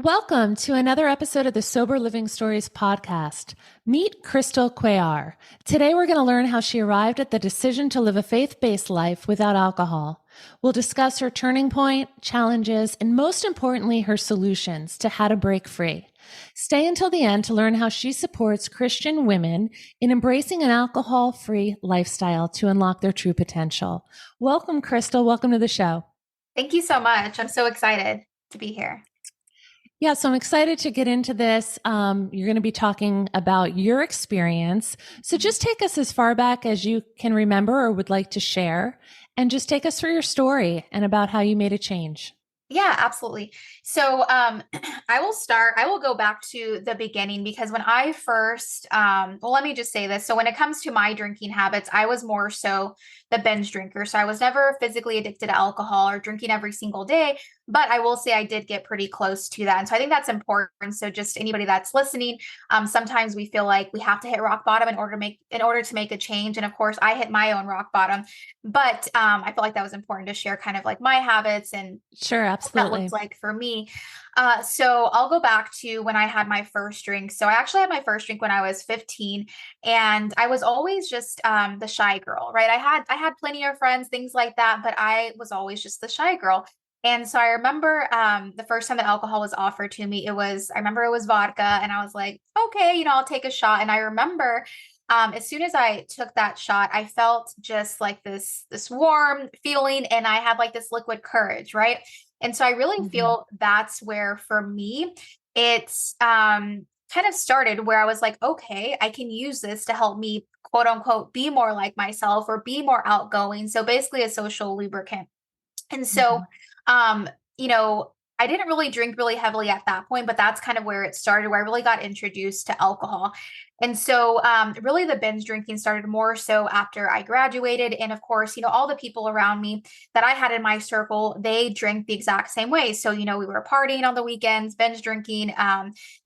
Welcome to another episode of the Sober Living Stories podcast. Meet Crystal Cuellar. Today we're going to learn how she arrived at the decision to live a faith-based life without alcohol. We'll discuss her turning point, challenges, and most importantly, her solutions to how to break free. Stay until the end to learn how she supports Christian women in embracing an alcohol-free lifestyle to unlock their true potential. Welcome, Crystal. Welcome to the show. Thank you so much. I'm so excited to be here. Yeah, so I'm excited to get into this. You're going to be talking about your experience. So just take us as far back as you can remember or would like to share, and just take us through your story and about how you made a change. Yeah, absolutely. So I will go back to the beginning because when I first, let me just say this. So when it comes to my drinking habits, I was more so the binge drinker. So I was never physically addicted to alcohol or drinking every single day, but I will say I did get pretty close to that. And so I think that's important. So just anybody that's listening, sometimes we feel like we have to hit rock bottom in order to make a change. And of course I hit my own rock bottom, but I feel like that was important to share kind of like my habits and Sure, that absolutely. looked like for me. So I'll go back to when I had my first drink. So I actually had my first drink when I was 15, and I was always just the shy girl, right? I had plenty of friends, things like that, but I was always just the shy girl. And so I remember the first time that alcohol was offered to me, I remember it was vodka, and I was like, okay, I'll take a shot. And I remember as soon as I took that shot, I felt just like this warm feeling, and I had like this liquid courage, right? And so I really Mhm. feel that's where for me, it's kind of started where I was like, okay, I can use this to help me, quote unquote, be more like myself or be more outgoing. So basically a social lubricant. And so, Mhm. um, you know, I didn't really drink really heavily at that point, but that's kind of where it started, where I really got introduced to alcohol. And so, really, the binge drinking started more so after I graduated. And of course, all the people around me that I had in my circle, they drank the exact same way. So, we were partying on the weekends, binge drinking,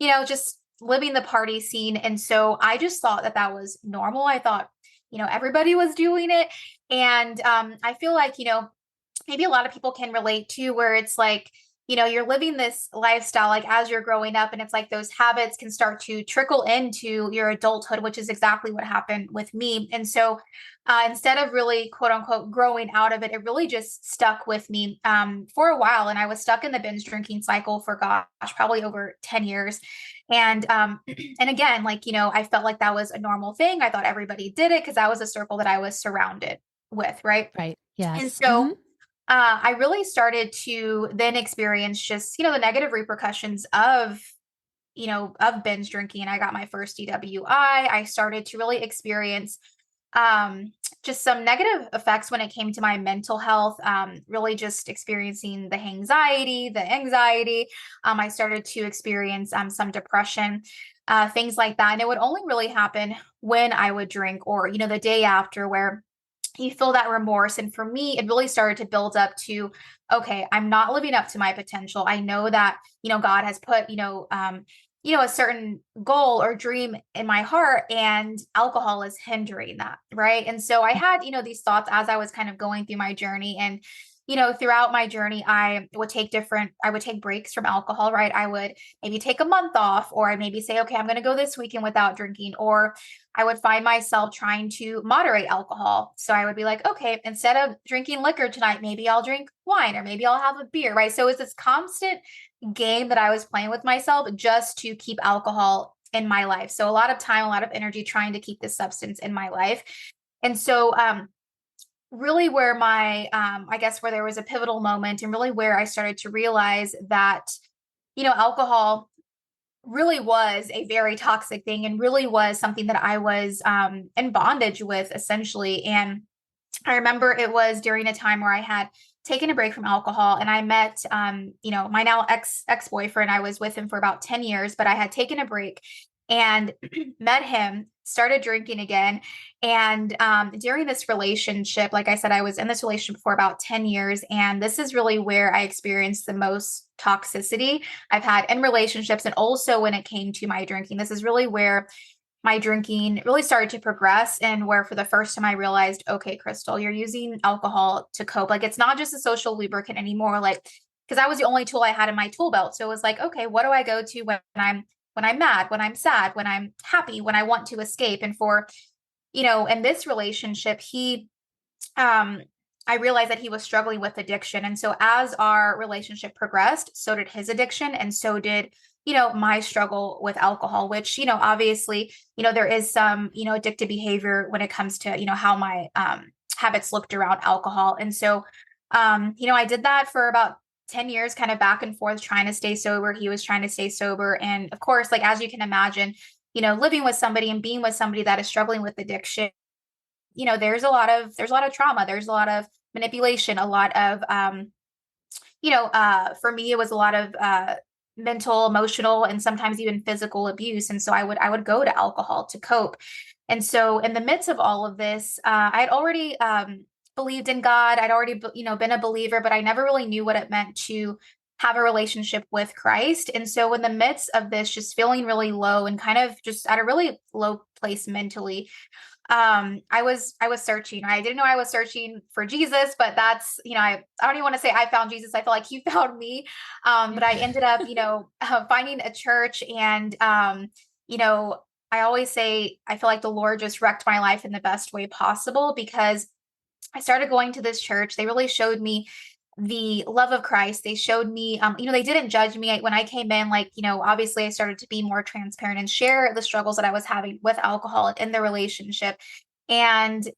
just living the party scene. And so I just thought that that was normal. I thought, everybody was doing it. And I feel like, maybe a lot of people can relate to where it's like, you're living this lifestyle like as you're growing up, and it's like those habits can start to trickle into your adulthood, which is exactly what happened with me. And so instead of really quote unquote growing out of it, it really just stuck with me for a while. And I was stuck in the binge drinking cycle for gosh, probably over 10 years. And and again, like, I felt like that was a normal thing. I thought everybody did it because that was a circle that I was surrounded with, right? Right. And Yes. so I really started to then experience just, the negative repercussions of binge drinking. I got my first DWI. I started to really experience just some negative effects when it came to my mental health, really just experiencing the anxiety, I started to experience some depression, things like that. And it would only really happen when I would drink or, the day after where you feel that remorse. And for me, it really started to build up to, okay, I'm not living up to my potential. I know that, God has put, a certain goal or dream in my heart, and alcohol is hindering that. Right. And so I had, these thoughts as I was kind of going through my journey. And, throughout my journey, I would take breaks from alcohol, right? I would maybe take a month off, or I'd maybe say, okay, I'm going to go this weekend without drinking, or I would find myself trying to moderate alcohol. So I would be like, okay, instead of drinking liquor tonight, maybe I'll drink wine or maybe I'll have a beer, right? So it's this constant game that I was playing with myself just to keep alcohol in my life. So a lot of time, a lot of energy trying to keep this substance in my life. And so, really where I guess where there was a pivotal moment and really where I started to realize that, alcohol really was a very toxic thing and really was something that I was in bondage with essentially. And I remember it was during a time where I had taken a break from alcohol, and I met my now ex-boyfriend. I was with him for about 10 years, but I had taken a break and met him, started drinking again. And during this relationship, like I said, I was in this relationship for about 10 years. And this is really where I experienced the most toxicity I've had in relationships. And also when it came to my drinking, this is really where my drinking really started to progress, and where for the first time I realized, okay, Crystal, you're using alcohol to cope. Like it's not just a social lubricant anymore. Like, because that was the only tool I had in my tool belt. So it was like, okay, what do I go to when I'm mad, when I'm sad, when I'm happy, when I want to escape? And for, in this relationship, um, I realized that he was struggling with addiction. And so as our relationship progressed, so did his addiction. And so did, my struggle with alcohol, which, obviously, there is some, addictive behavior when it comes to, how my habits looked around alcohol. And so, I did that for about 10 years, kind of back and forth, trying to stay sober. He was trying to stay sober. And of course, like, as you can imagine, living with somebody and being with somebody that is struggling with addiction, there's a lot of trauma, there's a lot of manipulation, a lot of for me it was a lot of mental, emotional, and sometimes even physical abuse. And so I would go to alcohol to cope. And so in the midst of all of this, I had already believed in God. I'd already been a believer, but I never really knew what it meant to have a relationship with Christ. And so in the midst of this, just feeling really low and kind of just at a really low place mentally, I was searching. I didn't know I was searching for Jesus, but that's, I don't even want to say I found Jesus. I feel like he found me. But I ended up, finding a church. And I always say I feel like the Lord just wrecked my life in the best way possible, because I started going to this church. They really showed me the love of Christ. They showed me, they didn't judge me when I came in. Like, obviously I started to be more transparent and share the struggles that I was having with alcohol in the relationship. And,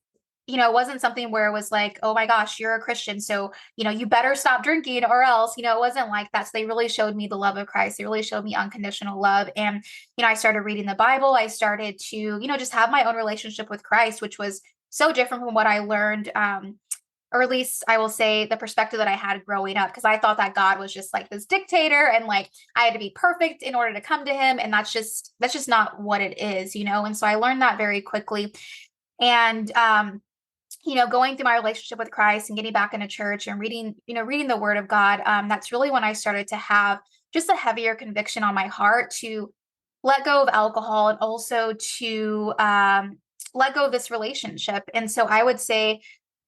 it wasn't something where it was like, oh my gosh, you're a Christian, so, you better stop drinking or else, it wasn't like that. So they really showed me the love of Christ. They really showed me unconditional love. And, I started reading the Bible. I started to, just have my own relationship with Christ, which was so different from what I learned, or at least I will say the perspective that I had growing up, because I thought that God was just like this dictator and like I had to be perfect in order to come to him. And that's just not what it is. And so I learned that very quickly. And, going through my relationship with Christ and getting back into church and reading the word of God, that's really when I started to have just a heavier conviction on my heart to let go of alcohol and also to, let go of this relationship. And so I would say,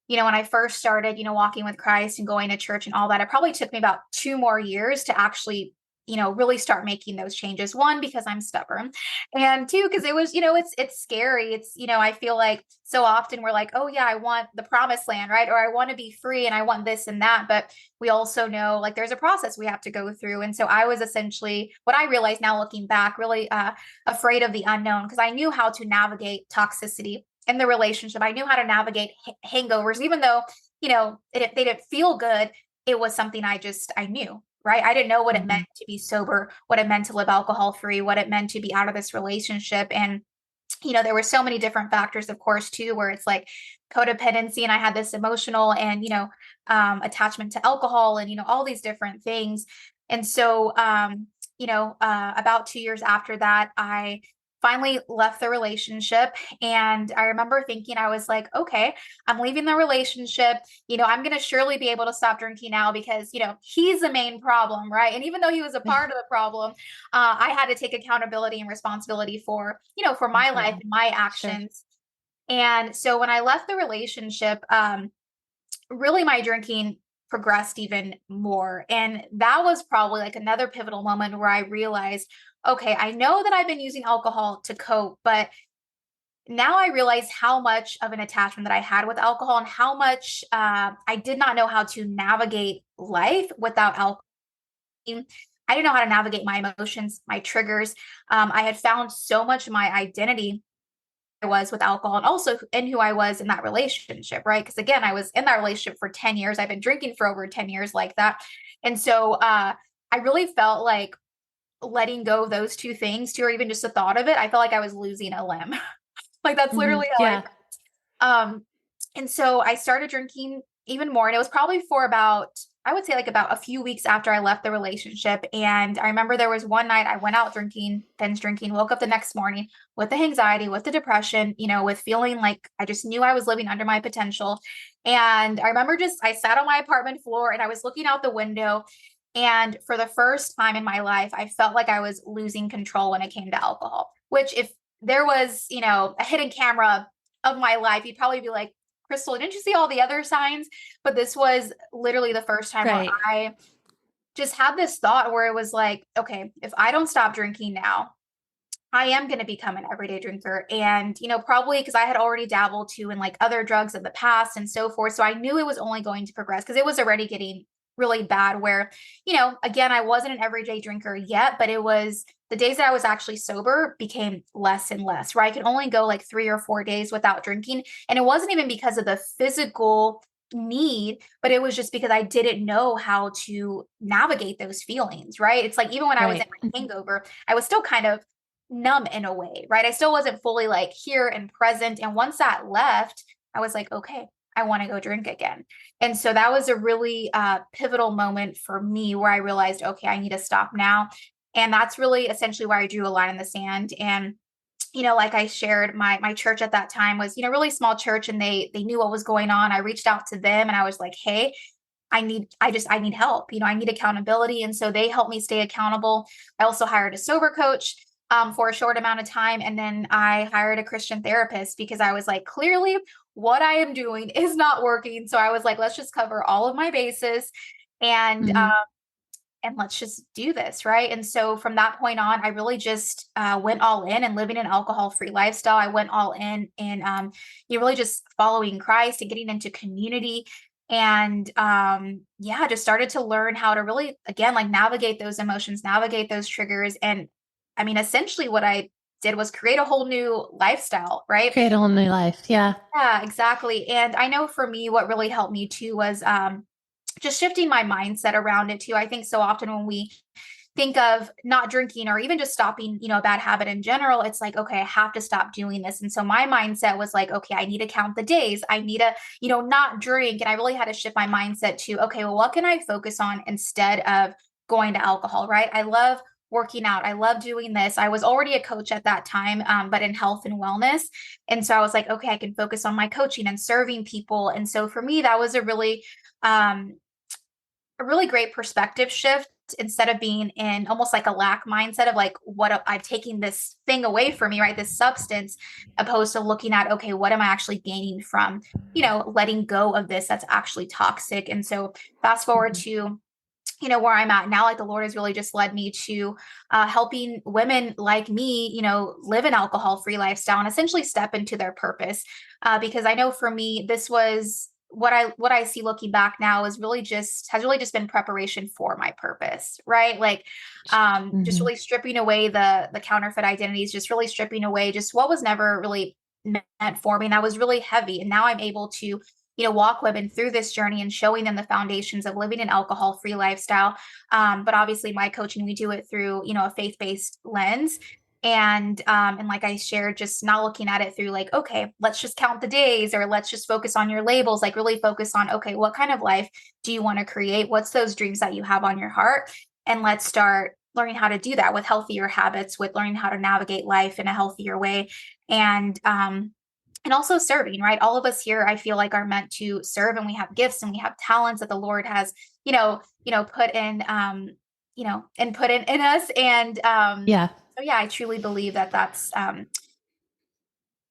when I first started, walking with Christ and going to church and all that, it probably took me about 2 more years to actually, really start making those changes. One, because I'm stubborn, and two, because it was, it's scary. It's, I feel like so often we're like, oh yeah, I want the promised land, right? Or I want to be free and I want this and that. But we also know like there's a process we have to go through. And so I was essentially, what I realize now looking back, really afraid of the unknown, because I knew how to navigate toxicity in the relationship. I knew how to navigate hangovers, even though, they didn't feel good. It was something I knew, right? I didn't know what it meant to be sober, what it meant to live alcohol free, what it meant to be out of this relationship. And, there were so many different factors, of course, too, where it's like codependency. And I had this emotional and, attachment to alcohol and, all these different things. And so, about 2 years after that, I finally left the relationship. And I remember thinking, I was like, okay, I'm leaving the relationship. I'm going to surely be able to stop drinking now because, he's the main problem, right? And even though he was a part of the problem, I had to take accountability and responsibility for, for my life and my actions. Sure. And so when I left the relationship, really my drinking progressed even more. And that was probably like another pivotal moment where I realized, okay, I know that I've been using alcohol to cope, but now I realize how much of an attachment that I had with alcohol and how much I did not know how to navigate life without alcohol. I didn't know how to navigate my emotions, my triggers. I had found so much of my identity I was with alcohol and also in who I was in that relationship, right? Because again, I was in that relationship for 10 years. I've been drinking for over 10 years like that. And so I really felt like letting go of those two things too, or even just the thought of it, I felt like I was losing a limb. Like that's literally how Yeah. and so I started drinking even more. And it was probably for about, I would say like about a few weeks after I left the relationship. And I remember there was one night I went out drinking, binge drinking, woke up the next morning with the anxiety, with the depression, with feeling like I just knew I was living under my potential. And I remember I sat on my apartment floor and I was looking out the window. And for the first time in my life, I felt like I was losing control when it came to alcohol, which if there was, a hidden camera of my life, you'd probably be like, Crystal, didn't you see all the other signs? But this was literally the first time Right. where just had this thought where it was like, okay, if I don't stop drinking now, I am going to become an everyday drinker. And, probably because I had already dabbled too in like other drugs in the past and so forth. So I knew it was only going to progress because it was already getting really bad where, again, I wasn't an everyday drinker yet, but it was the days that I was actually sober became less and less, right? I could only go like 3 or 4 days without drinking. And it wasn't even because of the physical need, but it was just because I didn't know how to navigate those feelings, right? It's like even when I was in Right. my hangover, I was still kind of numb in a way, right? I still wasn't fully like here and present. And once that left, I was like, okay, I want to go drink again. And so that was a really pivotal moment for me where I realized, okay, I need to stop now. And that's really essentially where I drew a line in the sand. And like I shared, my church at that time was, really small church, and they knew what was going on. I reached out to them and I was like, hey, I need help. I need accountability. And so they helped me stay accountable. I also hired a sober coach for a short amount of time. And then I hired a Christian therapist because I was like, clearly what I am doing is not working. So I was like, let's just cover all of my bases and, Mhm. let's just do this. Right. And so from that point on, I really just went all in and living an alcohol free lifestyle. I went all in and you really just following Christ and getting into community. And yeah, just started to learn how to really, again, like navigate those emotions, navigate those triggers. And I mean, essentially what I did was create a whole new lifestyle, right? Create a whole new life. Yeah. Yeah, exactly. And I know for me, what really helped me too was just shifting my mindset around it too. I think so often when we think of not drinking or even just stopping, a bad habit in general, it's like, okay, I have to stop doing this. And so my mindset was like, okay, I need to count the days. I need to, not drink. And I really had to shift my mindset to, okay, well, what can I focus on instead of going to alcohol, right? I love working out. I love doing this. I was already a coach at that time, but in health and wellness. And so I was like, okay, I can focus on my coaching and serving people. And so for me, that was um, a really great perspective shift instead of being in almost like a lack mindset of like what I'm taking this thing away from me, right? This substance, opposed to looking at, okay, what am I actually gaining from, letting go of this that's actually toxic. And so fast forward Mhm. to where I'm at now, like the Lord has really just led me to helping women like me, live an alcohol free lifestyle and essentially step into their purpose. Because I know for me, this was what I see looking back now is really just has really just been preparation for my purpose, right? Like just Mhm. really stripping away the counterfeit identities, just really stripping away just what was never really meant for me. And that was really heavy. And now I'm able to walk women through this journey and showing them the foundations of living an alcohol free lifestyle. But obviously, my coaching, we do it through, a faith based lens. And like I shared, just not looking at it through like, okay, let's just count the days or let's just focus on your labels, like really focus on, okay, what kind of life do you want to create? What's those dreams that you have on your heart? And let's start learning how to do that with healthier habits, with learning how to navigate life in a healthier way. And also serving, right? All of us here, I feel like, are meant to serve, and we have gifts and we have talents that the Lord has, put in, and put in us. And Yeah. so, yeah, I truly believe that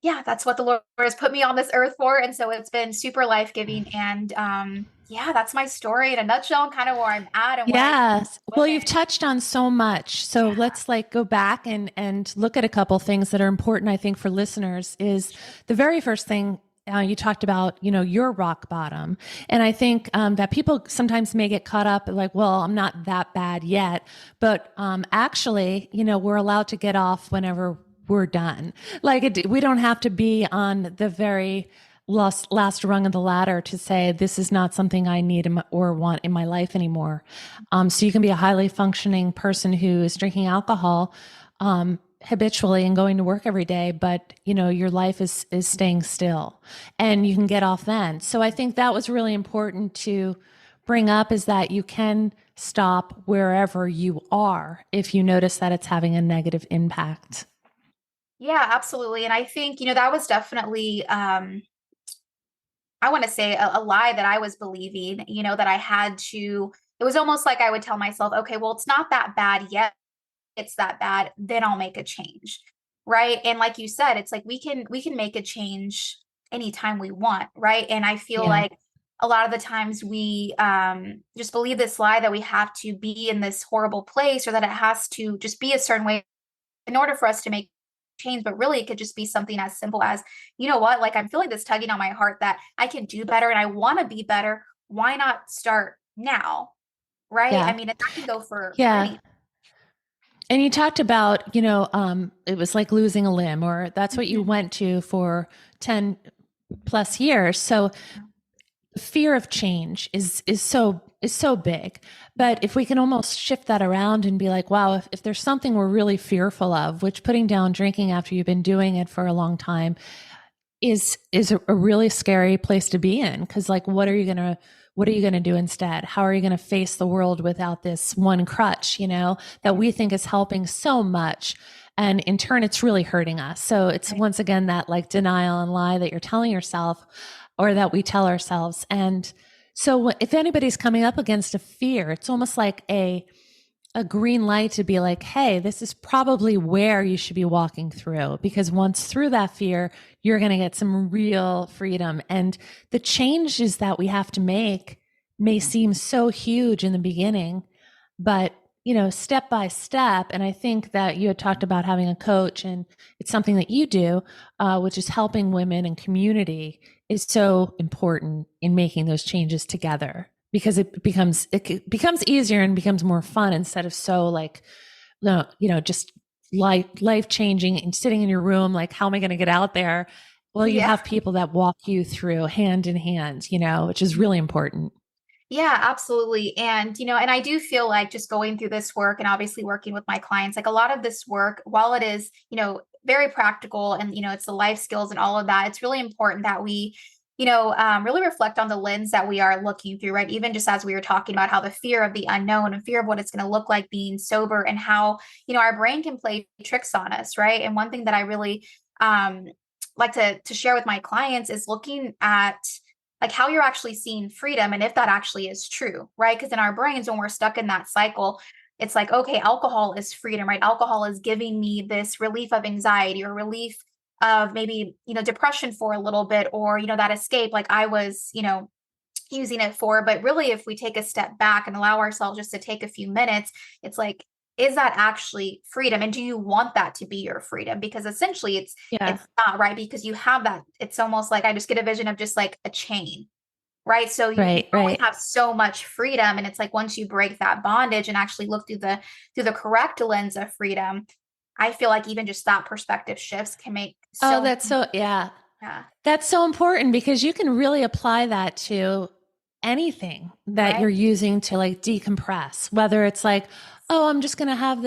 yeah, that's what the Lord has put me on this earth for. And so it's been super life giving. And yeah, that's my story in a nutshell, and kind of where I'm at and what I see Yes. Well, women. you've touched on so much. So Yeah, let's like go back and look at a couple things that are important, I think, for listeners is sure. the very first thing you talked about, your rock bottom. And I think that people sometimes may get caught up like, well, I'm not that bad yet. But actually, we're allowed to get off whenever we're done. Like we don't have to be on the very last rung of the ladder to say this is not something I need or want in my life anymore. So you can be a highly functioning person who is drinking alcohol habitually and going to work every day, but your life is staying still, and you can get off then. So I think that was really important to bring up is that you can stop wherever you are if you notice that it's having a negative impact. Yeah, absolutely. And I think, that was definitely I want to say a lie that I was believing, that I had to, it was almost like I would tell myself, okay, well, it's not that bad yet. It's that bad, then I'll make a change. Right. And like you said, it's like we can make a change anytime we want. Right. And I feel Yeah. like a lot of the times we just believe this lie that we have to be in this horrible place or that it has to just be a certain way in order for us to make change. But really, it could just be something as simple as, you know what, like I'm feeling this tugging on my heart that I can do better and I want to be better. Why not start now? Right? I Yeah. mean, and that can go for Yeah. any. And you talked about, it was like losing a limb, or that's what you Mhm. went to for 10 plus years. So fear of change is so big. But if we can almost shift that around and be like, wow, if there's something we're really fearful of, which putting down drinking after you've been doing it for a long time is a really scary place to be in, because like what are you gonna do instead? How are you gonna face the world without this one crutch, that we think is helping so much, and in turn it's really hurting us. So it's Right. once again that like denial and lie that you're telling yourself, or that we tell ourselves. And so if anybody's coming up against a fear, it's almost like a green light to be like, hey, this is probably where you should be walking through, because once through that fear, you're going to get some real freedom. And the changes that we have to make may seem so huge in the beginning, but step by step. And I think that you had talked about having a coach, and it's something that you do, which is helping women and community, is so important in making those changes together, because it becomes easier and becomes more fun, instead of so like, no, just life changing and sitting in your room like, how am I going to get out there? Well, you Yeah. have people that walk you through hand in hand, which is really important. Yeah, absolutely. And, and I do feel like just going through this work and obviously working with my clients, like a lot of this work, while it is, very practical and, it's the life skills and all of that, it's really important that we, really reflect on the lens that we are looking through, right? Even just as we were talking about how the fear of the unknown and fear of what it's going to look like being sober, and how, our brain can play tricks on us, right? And one thing that I really um, like to share with my clients is looking at like how you're actually seeing freedom and if that actually is true, right? Because in our brains, when we're stuck in that cycle, it's like, okay, alcohol is freedom, right? Alcohol is giving me this relief of anxiety or relief of maybe, depression for a little bit, or, that escape like I was, using it for. But really, if we take a step back and allow ourselves just to take a few minutes, it's like, is that actually freedom? And do you want that to be your freedom? Because essentially Yeah. it's not, right, because you have that, it's almost like I just get a vision of just like a chain, right? So you Right. only Right. have so much freedom. And it's like once you break that bondage and actually look through the correct lens of freedom, I feel like even just that perspective shifts can make Oh, so that's so, yeah. yeah, That's so important, because you can really apply that to anything that right. you're using to like decompress, whether it's like, oh, I'm just going to have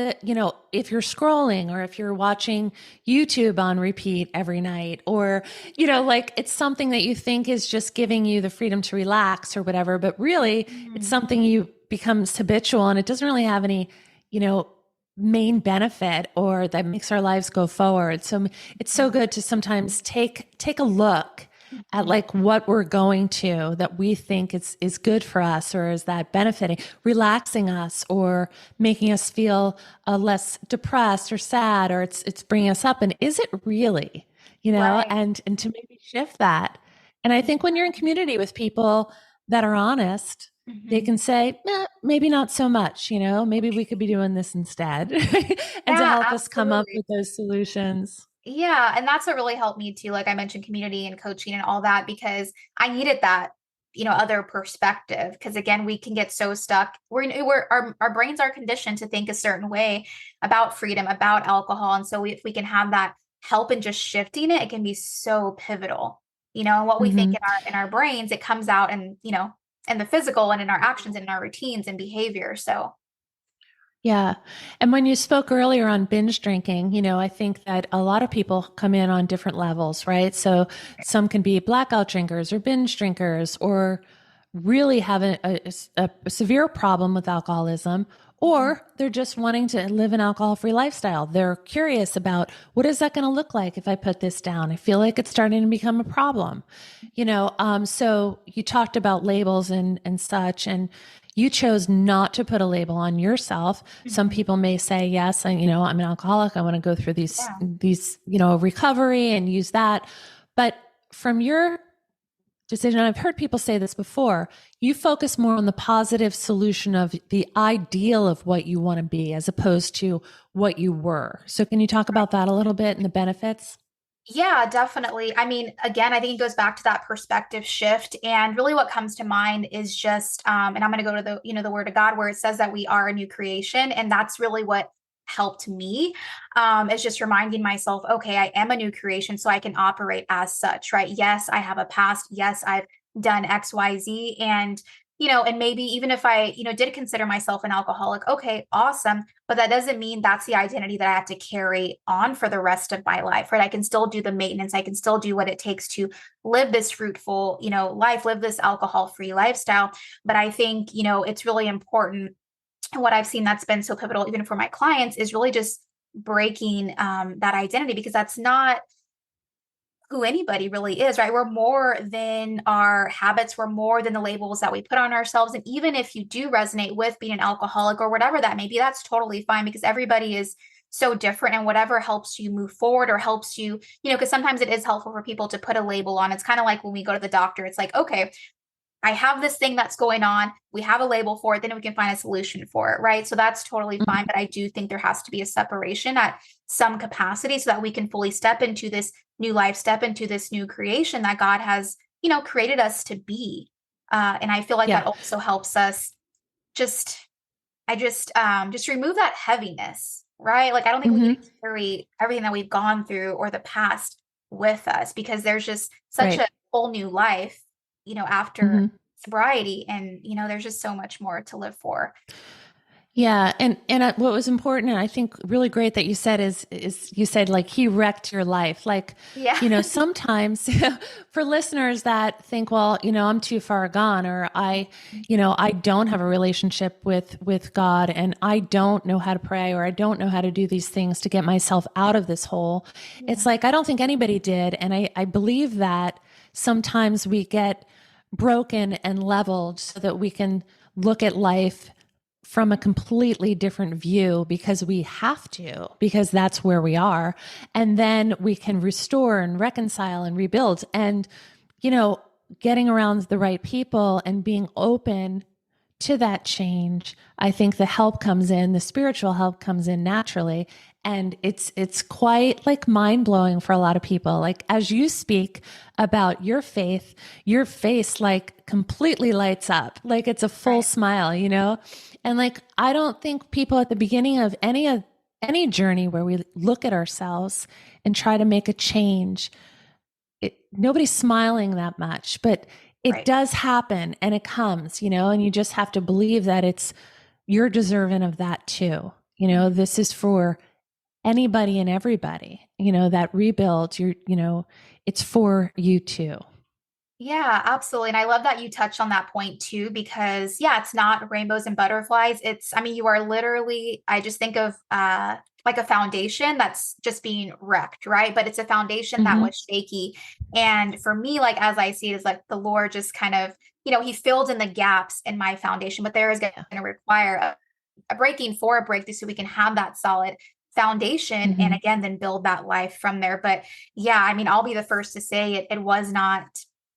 if you're scrolling, or if you're watching YouTube on repeat every night, or, like it's something that you think is just giving you the freedom to relax or whatever. But really, it's Mhm. something you becomes habitual, and it doesn't really have any, you know, main benefit or that makes our lives go forward. So it's so good to sometimes take a look at Mhm. like what we're going to that we think is good for us, or is that benefiting, relaxing us, or making us feel less depressed or sad, or it's bringing us up, and is it really, Right. and to maybe shift that. And I think when you're in community with people that are honest, they Mhm. can say, maybe not so much, maybe we could be doing this instead, and to Yeah, help us come up absolutely. with those solutions. Yeah, and that's what really helped me too. Like I mentioned, community and coaching and all that, because I needed that, other perspective. Because again, we can get so stuck. Our brains are conditioned to think a certain way about freedom, about alcohol, and so if we can have that help in just shifting it, it can be so pivotal. And what we think Hmm. in our brains, it comes out, and in the physical and in our actions and in our routines and behavior. So Yeah. And when you spoke earlier on binge drinking, I think that a lot of people come in on different levels, right? So some can be blackout drinkers or binge drinkers, or really have a severe problem with alcoholism, Mhm. or they're just wanting to live an alcohol free lifestyle. They're curious about, what is that going to look like if I put this down? I feel like it's starting to become a problem. So you talked about labels and such, and you chose not to put a label on yourself. Some Mhm. people may say, yes, I'm an alcoholic. I want to go through Yeah. these recovery and use that. But from your decision. I've heard people say this before. You focus more on the positive solution of the ideal of what you want to be as opposed to what you were. So can you talk about that a little bit and the benefits? Yeah, definitely. I mean, again, I think it goes back to that perspective shift. And really what comes to mind is just, and I'm going to go to the, the word of God where it says that we are a new creation. And that's really what helped me, is just reminding myself, okay, I am a new creation, so I can operate as such, right? Yes, I have a past. Yes, I've done X, Y, Z. And, and maybe even if I, did consider myself an alcoholic, okay, awesome. But that doesn't mean that's the identity that I have to carry on for the rest of my life, right? I can still do the maintenance. I can still do what it takes to live this fruitful, life, live this alcohol-free lifestyle. But I think, it's really important. And what I've seen that's been so pivotal, even for my clients, is really just breaking that identity, because that's not who anybody really is, right? We're more than our habits, we're more than the labels that we put on ourselves. And even if you do resonate with being an alcoholic or whatever that may be, that's totally fine, because everybody is so different, and whatever helps you move forward or helps you, because sometimes it is helpful for people to put a label on. It's kind of like when we go to the doctor, it's like, okay, I have this thing that's going on. We have a label for it. Then we can find a solution for it, right? So that's totally fine. But I do think there has to be a separation at some capacity so that we can fully step into this new life, step into this new creation that God has, created us to be. And I feel like Yeah. that also helps us just, just remove that heaviness, right? Like, I don't think we need Mm-hmm. to carry everything that we've gone through or the past with us, because there's just such Right. a whole new life, after Mm-hmm. sobriety. And, there's just so much more to live for. Yeah, and what was important, and I think really great that you said is you said like he wrecked your life. Like, Yeah. sometimes for listeners that think, well, I'm too far gone, or I don't have a relationship with God, and I don't know how to pray, or I don't know how to do these things to get myself out of this hole. Yeah. It's like I don't think anybody did, and I believe that sometimes we get broken and leveled so that we can look at life from a completely different view because we have to, because that's where we are. And then we can restore and reconcile and rebuild. And, getting around the right people and being open to that change, I think the help comes in, the spiritual help comes in naturally. And it's quite like mind blowing for a lot of people. Like as you speak about your faith, your face like completely lights up, like it's a full Right. smile. And like I don't think people at the beginning of any journey where we look at ourselves and try to make a change, nobody's smiling that much, but it Right. does happen and it comes, and you just have to believe that you're deserving of that too. This is for anybody and everybody, that rebuild, it's for you too. Yeah, absolutely. And I love that you touched on that point too, because yeah, it's not rainbows and butterflies. I mean, you are literally, I just think of like a foundation that's just being wrecked, right? But it's a foundation that Mm-hmm. was shaky. And for me, like as I see it, is like the Lord just kind of, he filled in the gaps in my foundation, but there is going Yeah. to require a breaking for a breakthrough so we can have that solid foundation, and Mm-hmm. again then build that life from there. But yeah, I mean, I'll be the first to say it was not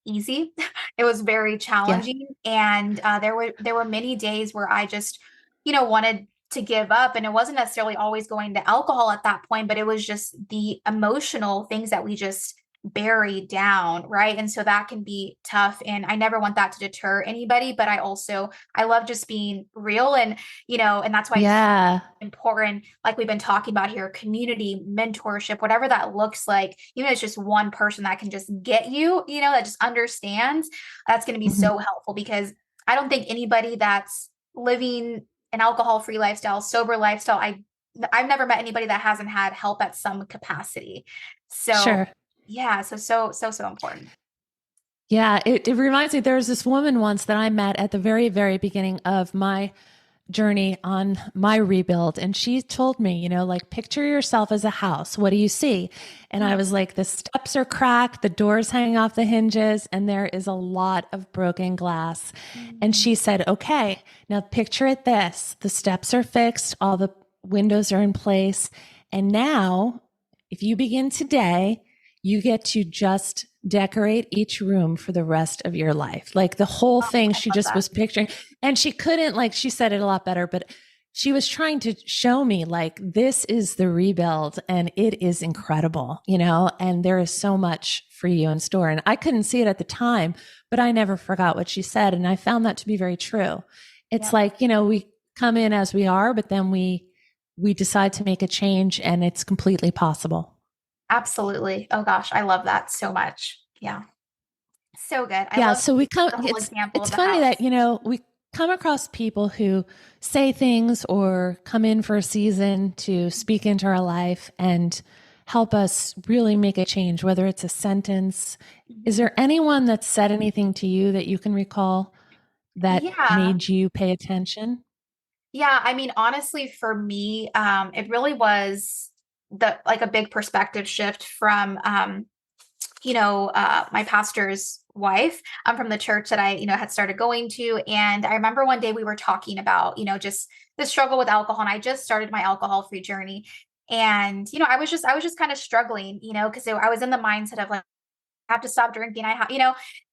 easy. It was very Yeah. challenging, and there were many days where I just, wanted to give up, and it wasn't necessarily always going to alcohol at that point, but it was just the emotional things that we just bury down, right? And so that can be tough, and I never want that to deter anybody, but I love just being real, and and that's why it's Yeah. important, like we've been talking about here, community, mentorship, whatever that looks like. Even if it's just one person that can just get you, that just understands, that's going to be Mm-hmm. so helpful, because I don't think anybody that's living an alcohol-free lifestyle, sober lifestyle, I've never met anybody that hasn't had help at some capacity. So Sure. yeah, so important. Yeah. It reminds me, there was this woman once that I met at the very, very beginning of my journey on my rebuild. And she told me, like, picture yourself as a house. What do you see? And I Mm, was like, the steps are cracked, the doors hanging off the hinges, and there is a lot of broken glass. And mm, she said, okay, now picture it this: the steps are fixed, all the windows are in place. And now, if you begin today, you get to just decorate each room for the rest of your life. Like the whole Oh, thing, I she love just that. was picturing, and she couldn't, like, she said it a lot better, but she was trying to show me, like, this is the rebuild and it is incredible, and there is so much for you in store. And I couldn't see it at the time, but I never forgot what she said. And I found that to be very true. It's Yep. like, we come in as we are, but then we decide to make a change, and it's completely possible. Absolutely. Oh gosh, I love that so much. Yeah. So good. I Yeah, love so we come the whole it's example it's of the funny that, house. we come across people who say things or come in for a season to speak into our life and help us really make a change, whether it's a sentence. Is Mhm. there anyone that said anything to you that you can recall that Yeah. made you pay attention? Yeah, I mean, honestly, for me, it really was the like a big perspective shift from my pastor's wife. I'm from the church that I, had started going to. And I remember one day we were talking about, just the struggle with alcohol. And I just started my alcohol-free journey. And, I was just kind of struggling, because I was in the mindset of like, I have to stop drinking.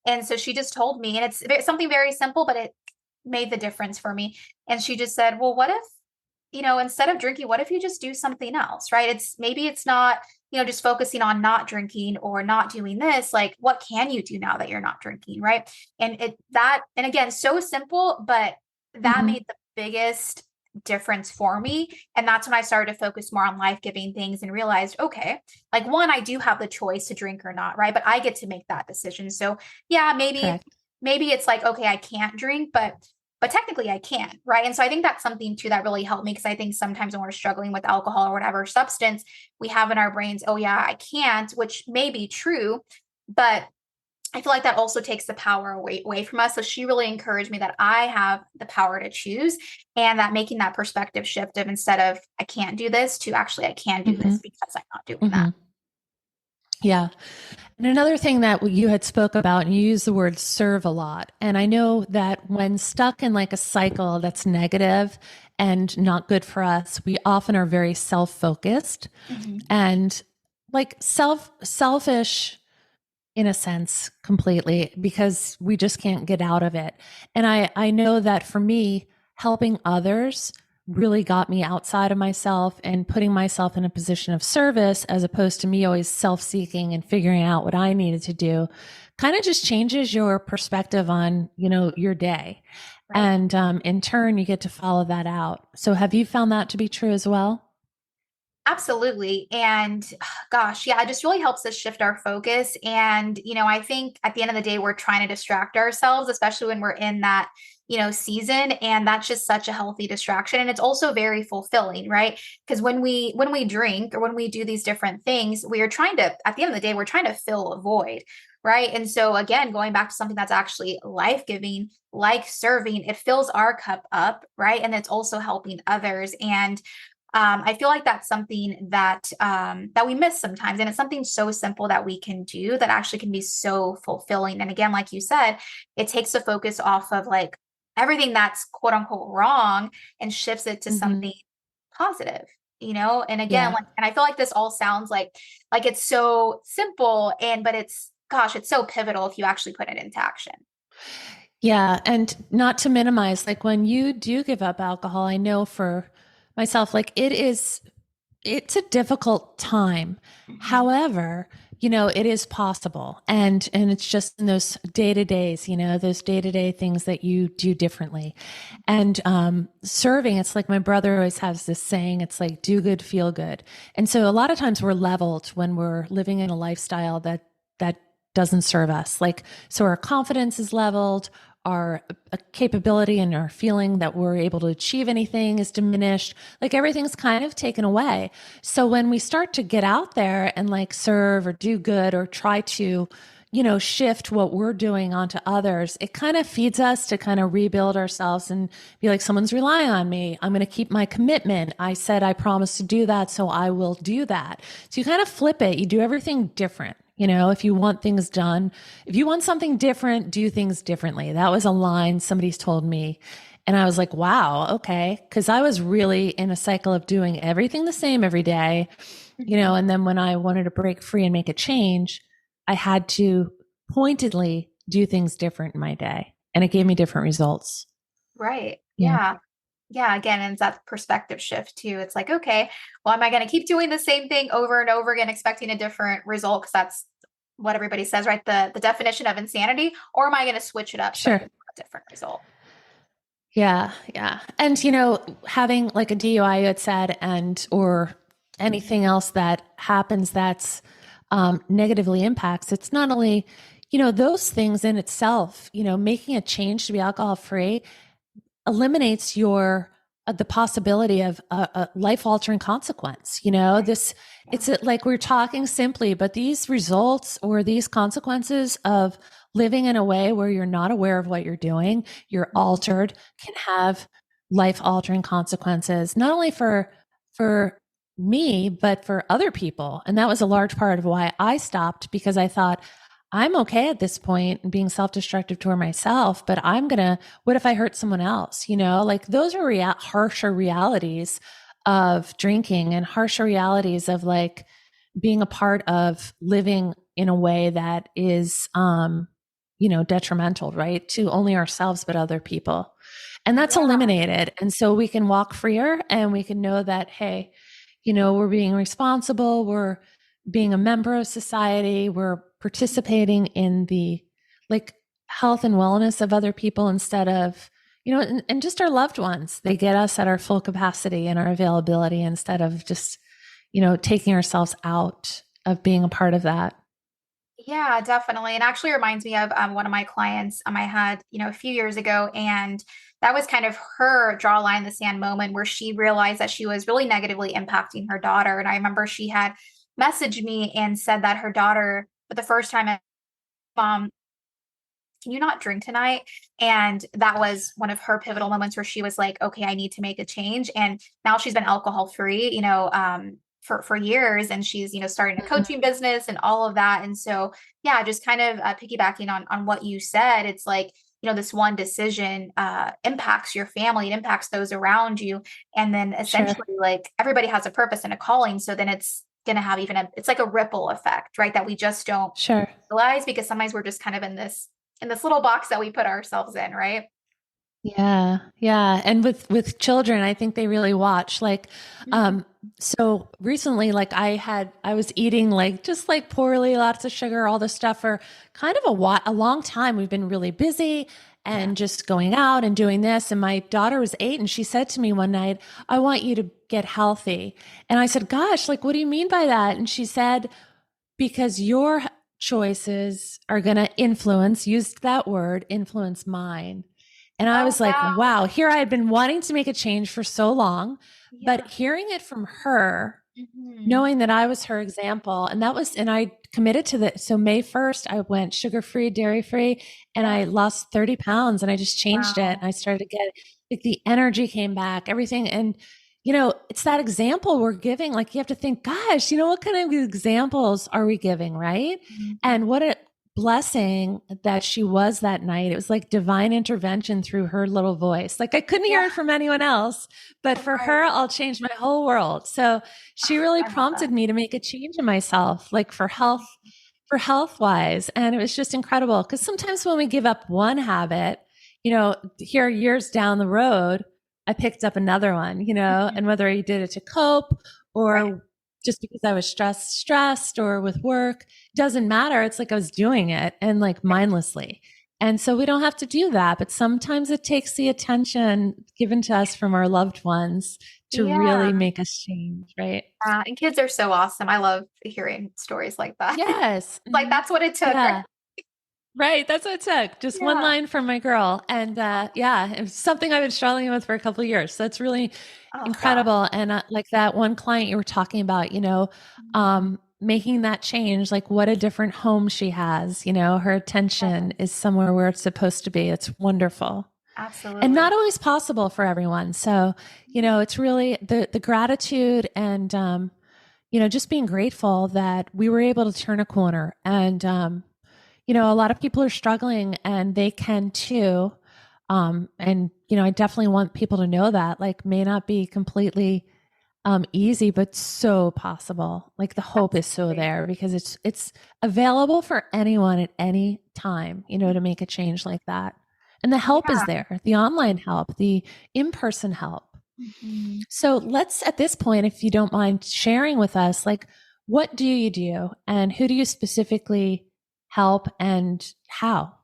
And so she just told me, and something very simple, but it made the difference for me. And she just said, well, what if, instead of drinking, what if you just do something else, right? Maybe it's not, just focusing on not drinking or not doing this. Like, what can you do now that you're not drinking, right? And again, so simple, but that Hmm. made the biggest difference for me. And that's when I started to focus more on life giving things and realized, okay, like one, I do have the choice to drink or not, right? But I get to make that decision. So yeah, Correct. maybe it's like, okay, I can't drink, but technically I can, right? And so I think that's something too that really helped me because I think sometimes when we're struggling with alcohol or whatever substance, we have in our brains, oh yeah, I can't, which may be true, but I feel like that also takes the power away from us. So she really encouraged me that I have the power to choose, and that making that perspective shift of instead of I can't do this to actually I can do Hmm. this because I'm not doing that. Hmm. Yeah. And another thing that you had spoke about, and you use the word serve a lot. And I know that when stuck in like a cycle that's negative and not good for us, we often are very self-focused Mhm. and like selfish in a sense completely because we just can't get out of it. And I know that for me, helping others really got me outside of myself and putting myself in a position of service as opposed to me always self-seeking and figuring out what I needed to do kind of just changes your perspective on, your day. Right. And in turn, you get to follow that out. So have you found that to be true as well? Absolutely. And gosh, yeah, it just really helps us shift our focus. And, I think at the end of the day, we're trying to distract ourselves, especially when we're in that, season. And that's just such a healthy distraction. And it's also very fulfilling, right? Because when we drink or when we do these different things, we are trying to, at the end of the day, we're trying to fill a void. Right. And so again, going back to something that's actually life-giving, like serving, it fills our cup up, right? And it's also helping others. And I feel like that's something that we miss sometimes, and it's something so simple that we can do that actually can be so fulfilling. And again, like you said, it takes the focus off of like everything that's quote unquote wrong and shifts it to Hmm. something positive. And again, Yeah. like, and I feel like this all sounds like it's so simple, but it's gosh, it's so pivotal if you actually put it into action. Yeah. And not to minimize, like when you do give up alcohol, I know for myself, like it's a difficult time. Mhm. However, it is possible. And it's just in those day to days, those day to day things that you do differently. And serving, it's like my brother always has this saying, it's like do good, feel good. And so a lot of times we're leveled when we're living in a lifestyle that doesn't serve us. Like, so our confidence is leveled, our capability and our feeling that we're able to achieve anything is diminished. Like everything's kind of taken away. So when we start to get out there and like serve or do good or try to, shift what we're doing onto others, it kind of feeds us to kind of rebuild ourselves and be like, someone's relying on me. I'm going to keep my commitment. I said I promised to do that, so I will do that. So you kind of flip it. You do everything different. If you want things done, if you want something different, do things differently. That was a line somebody's told me. And I was like, wow, okay. Cause I was really in a cycle of doing everything the same every day, Mhm. and then when I wanted to break free and make a change, I had to pointedly do things different in my day, and it gave me different results. Right. Yeah. Yeah. Yeah. Again, and it's that perspective shift too. It's like, okay, well, am I going to keep doing the same thing over and over again, expecting a different result? Because that's what everybody says, right? The definition of insanity. Or am I going to switch it up, expecting Sure. a different result? Yeah, yeah. And having like a DUI, you had said, and or anything else that happens that's negatively impacts, it's not only, those things in itself, making a change to be alcohol free eliminates the possibility of a life altering consequence. Right. This Yeah. it's like we're talking simply, but these results or these consequences of living in a way where you're not aware of what you're doing, you're Mhm. altered, can have life altering consequences, not only for me, but for other people. And that was a large part of why I stopped, because I thought, I'm okay at this point and being self-destructive toward myself, but what if I hurt someone else? Like those are harsher realities of drinking, and harsher realities of like being a part of living in a way that is, detrimental, right? To only ourselves, but other people. And that's Yeah. eliminated. And so we can walk freer, and we can know that, hey, we're being responsible. We're being a member of society. We're participating in the like health and wellness of other people, instead of, and just our loved ones. They get us at our full capacity and our availability, instead of just, taking ourselves out of being a part of that. Yeah, definitely. And actually reminds me of one of my clients I had, a few years ago. And that was kind of her draw a line in the sand moment where she realized that she was really negatively impacting her daughter. And I remember she had messaged me and said that her daughter, for the first time, mom, can you not drink tonight? And that was one of her pivotal moments where she was like, okay, I need to make a change. And now she's been alcohol free, for years, and she's, starting a Mhm. coaching business and all of that. And so, yeah, just kind of piggybacking on what you said, it's like, this one decision impacts your family, it impacts those around you. And then Sure. essentially, like, everybody has a purpose and a calling. So then it's going to have it's like a ripple effect, right? That we just don't Sure. realize, because sometimes we're just kind of in this little box that we put ourselves in, right? Yeah, yeah. And with children, I think they really watch. Like, Mhm. um, so recently, like I was eating like just like poorly, lots of sugar, all this stuff for kind of a long time. We've been really busy Yeah. and just going out and doing this. And my daughter was 8, and she said to me one night, "I want you to get healthy." And I said, "Gosh, like, what do you mean by that?" And she said, because your choices are going to used that word, influence mine. And I Oh, was like, wow. wow, here I had been wanting to make a change for so long, but Yeah. hearing it from her, Mhm. knowing that I was her example, and I committed to that. So May 1st, I went sugar free, dairy free, and Yeah. I lost 30 pounds, and I just changed it. Wow. And I started to get like the energy came back, everything. And, it's that example we're giving. Like you have to think, gosh, what kind of examples are we giving? Right. Mhm. And what a blessing that she was that night. It was like divine intervention through her little voice. Like I couldn't Yeah. hear it from anyone else, but for her, Right. I'll change my whole world. So she really I love that. prompted me to make a change in myself, like Mhm. for health wise. And it was just incredible. Cause sometimes when we give up one habit, here years down the road, I picked up another one, Mhm. and whether I did it to cope Right. or just because I was stressed or with work, doesn't matter. It's like I was doing it and like Right. mindlessly. And so we don't have to do that. But sometimes it takes the attention given to us from our loved ones to Yeah. really make us change, right? And kids are so awesome. I love hearing stories like that. Yes. Like Mhm. that's what it took, right? Yeah. Right. That's what it took. Just one Yeah. line from my girl. And yeah, it was something I've been struggling with for a couple of years. So that's really Oh gosh. incredible. And like that one client you were talking about, Mhm. making that change, like what a different home she has, her attention is somewhere where it's supposed to be. It's wonderful and not Absolutely. always possible for everyone. So, it's really the gratitude and, just being grateful that we were able to turn a corner. And, a lot of people are struggling and they can too. And, I definitely want people to know that, like, may not be completely easy, but so possible. Like the hope is so Absolutely. there because it's available for anyone at any time, to make a change like that. And the help is Yeah. there, the online help, the in-person help. Mhm. So let's, at this point, if you don't mind sharing with us, like, what do you do and who do you specifically help and how?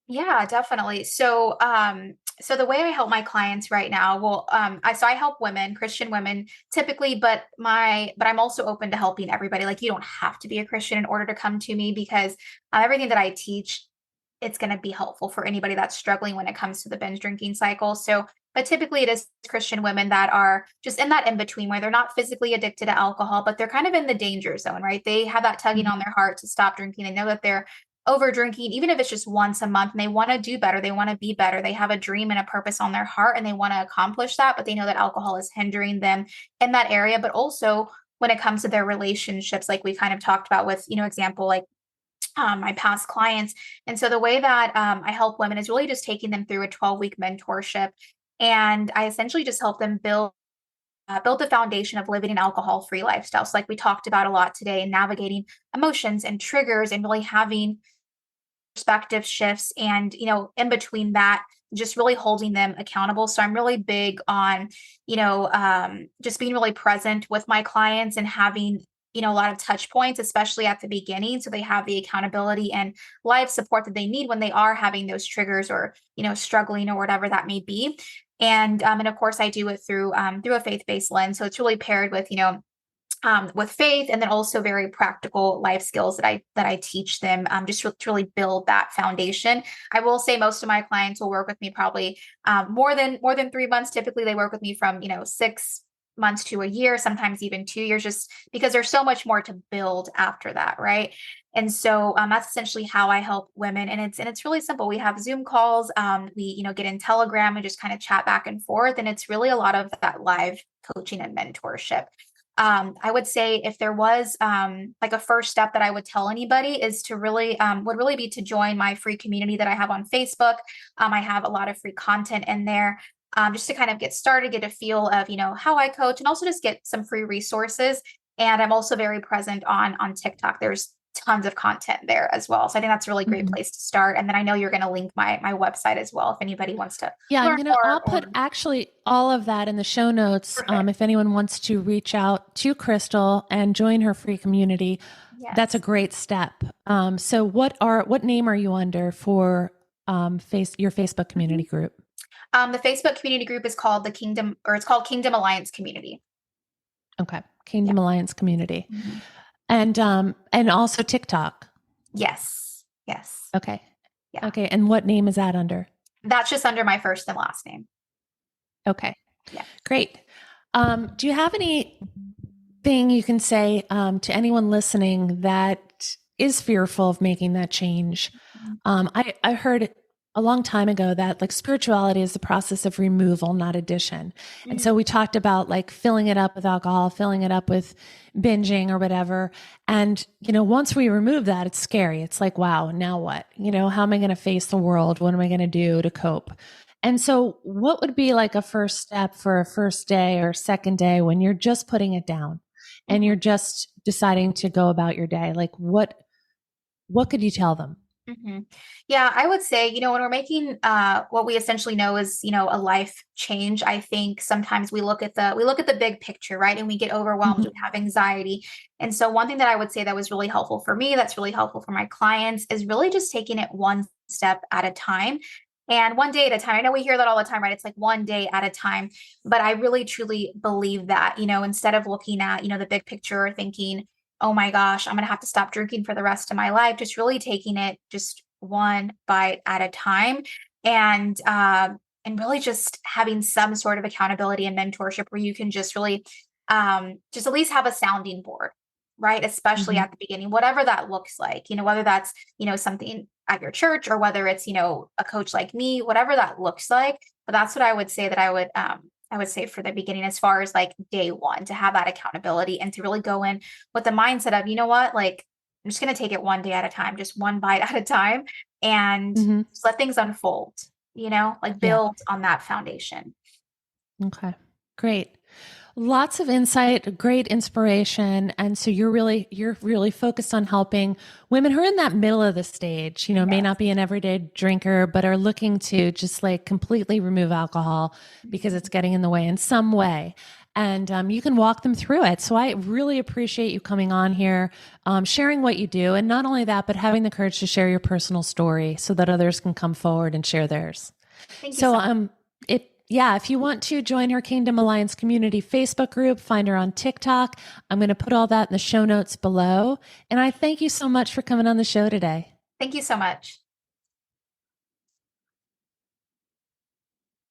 Yeah, definitely. So the way I help my clients right now, well, I help women, Christian women typically, but I'm also open to helping everybody. Like, you don't have to be a Christian in order to come to me because everything that I teach, it's going to be helpful for anybody that's struggling when it comes to the binge drinking cycle. So, but typically it is Christian women that are just in that in between where they're not physically addicted to alcohol, but they're kind of in the danger zone, right? They have that tugging Mhm. on their heart to stop drinking. They know that they're over drinking, even if it's just once a month, and they want to do better. They want to be better. They have a dream and a purpose on their heart and they want to accomplish that, but they know that alcohol is hindering them in that area. But also when it comes to their relationships, like we kind of talked about with, example, like my past clients. And so the way that I help women is really just taking them through a 12-week mentorship. And I essentially just help them build the foundation of living an alcohol-free lifestyle. So like we talked about a lot today, and navigating emotions and triggers and really having perspective shifts, and in between that, just really holding them accountable. So I'm really big on just being really present with my clients and having a lot of touch points, especially at the beginning, so they have the accountability and life support that they need when they are having those triggers, or struggling, or whatever that may be. And of course I do it through a faith-based lens, so it's really paired with faith, and then also very practical life skills that I teach them, just to really build that foundation. I will say most of my clients will work with me probably more than 3 months. Typically, they work with me from 6 months to a year, sometimes even 2 years, just because there's so much more to build after that, right? And so that's essentially how I help women, and it's really simple. We have Zoom calls, we get in Telegram and just kind of chat back and forth, and it's really a lot of that live coaching and mentorship. I would say if there was like a first step that I would tell anybody is to really would really be to join my free community that I have on Facebook. I have a lot of free content in there, just to kind of get started, get a feel of how I coach, and also just get some free resources. And I'm also very present on TikTok. There's tons of content there as well. So I think that's a really great Mhm. place to start. And then I know you're going to link my website as well if anybody wants to Yeah, learn I'll more. put Or actually all of that in the show notes. perfect. If anyone wants to reach out to Crystal and join her free community, that's a Yes. great step. So what name are you under for your Facebook community Mhm. group? The Facebook community group is called the Kingdom, or it's called Kingdom Alliance Community. Okay, Yeah. Kingdom Alliance Community, Mhm. and also TikTok. Yes. Yes. Okay, Yeah. okay, and what name is that under? That's just under my first and last name. Okay, Yeah. great. Do you have anything you can say to anyone listening that is fearful of making that change? I heard a long time ago that like spirituality is the process of removal, not addition. And so Mm. we talked about like filling it up with alcohol, filling it up with binging or whatever. And, once we remove that, it's scary. It's like, wow, now what? How am I going to face the world? What am I going to do to cope? And so, what would be like a first step for a first day or second day when you're just putting it down and Mhm. you're just deciding to go about your day? Like, what could you tell them? Mhm. Yeah, I would say, when we're making what we essentially know is, a life change, I think sometimes we look at the big picture, right? And we get overwhelmed, we Mhm. have anxiety. And so one thing that I would say that was really helpful for me, that's really helpful for my clients, is really just taking it one step at a time and one day at a time. I know we hear that all the time, right? It's like one day at a time. But I really truly believe that, instead of looking at, the big picture, or thinking, oh my gosh, I'm going to have to stop drinking for the rest of my life, just really taking it just one bite at a time. And really just having some sort of accountability and mentorship where you can just really just at least have a sounding board, right? Especially Mhm. at the beginning, whatever that looks like, whether that's, something at your church, or whether it's, a coach like me, whatever that looks like. But that's what I would say that I would say for the beginning, as far as like day one, to have that accountability and to really go in with the mindset of, what, like, I'm just going to take it one day at a time, just one bite at a time, and Mhm. just let things unfold, like Yeah. build on that foundation. Okay. Great. Lots of insight, great inspiration. And so you're really focused on helping women who are in that middle of the stage, may Yes. not be an everyday drinker, but are looking to just like completely remove alcohol because Mhm. it's getting in the way in some way. And you can walk them through it. So I really appreciate you coming on here, sharing what you do. And not only that, but having the courage to share your personal story so that others can come forward and share theirs. Thank you So, so much. if you want to join her Kingdom Alliance community Facebook group, find her on TikTok. I'm going to put all that in the show notes below. And I thank you so much for coming on the show today. Thank you so much.